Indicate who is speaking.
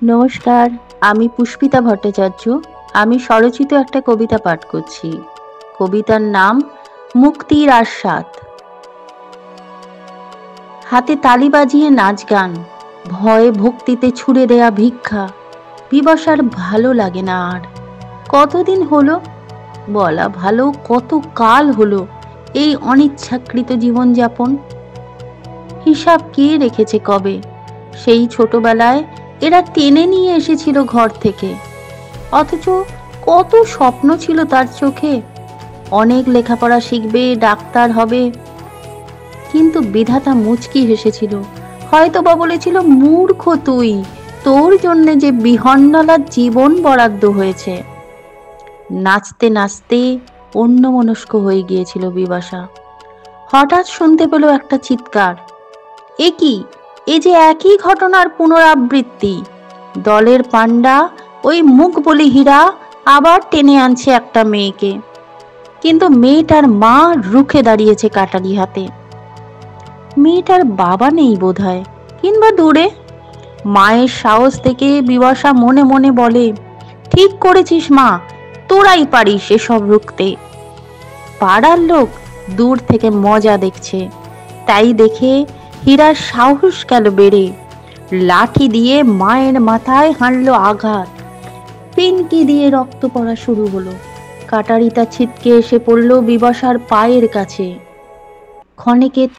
Speaker 1: নমস্কার, আমি পুষ্পিতা ভট্টাচার্য। আমি স্বরচিত একটা কবিতা পাঠ করছি। কবিতার নাম মুক্তির আস্বাদ। হাতে তালি বাজিয়ে নাচ গান, ভয়ে ভক্তিতে ছুড়ে দেয়া ভিক্ষা। বিবসার ভালো লাগে না আর। কতদিন হলো, বলা ভালো কত কাল হলো এই অনিচ্ছাকৃত জীবনযাপন। হিসাব কে রেখেছে কবে? সেই ছোটবেলায় এরা টেনে নিয়ে এসেছিল ঘর থেকে। অথচ কত স্বপ্ন ছিল তার চোখে, অনেক লেখাপড়া শিখবে, ডাক্তার হবে। কিন্তু বিধাতা মুচকি হেসেছিল, হয়তো বা বলেছিল, মূর্খ তুই, তোর জন্যে যে বিহন্নলার জীবন বরাদ্দ হয়েছে। নাচতে নাচতে অন্যমনস্ক হয়ে গিয়েছিল বিপাশা। হঠাৎ শুনতে পেল একটা চিৎকার। এ কি, এ যে একই ঘটনার পুনরাবৃত্তি। দলের পান্ডা ওই মুখ বলি হীরা আবার টেনে আনছে একটা মেয়েকে। কিন্তু মেয়েটার মা রুখে দাঁড়িয়েছে কাটারি হাতে। মেয়েটার বাবা নেই বোধহয়, কিংবা দূরে। মায়ের সাহস থেকে বিপাশা মনে মনে বলে, ঠিক করেছিস মা, তোরাই পারিস এসব রুখতে। পাড়ার লোক দূর থেকে মজা দেখছে, তাই দেখে হীরার সাহস গেল বেড়ে। লাঠি দিয়ে মায়ের মাথায় হানলো আঘাত। পিনকি দিয়ে রক্ত পড়া শুরু হলো। কাটারিটা ছিটকে এসে পড়ল বিপাশার পায়ের কাছে। ক্ষণেকে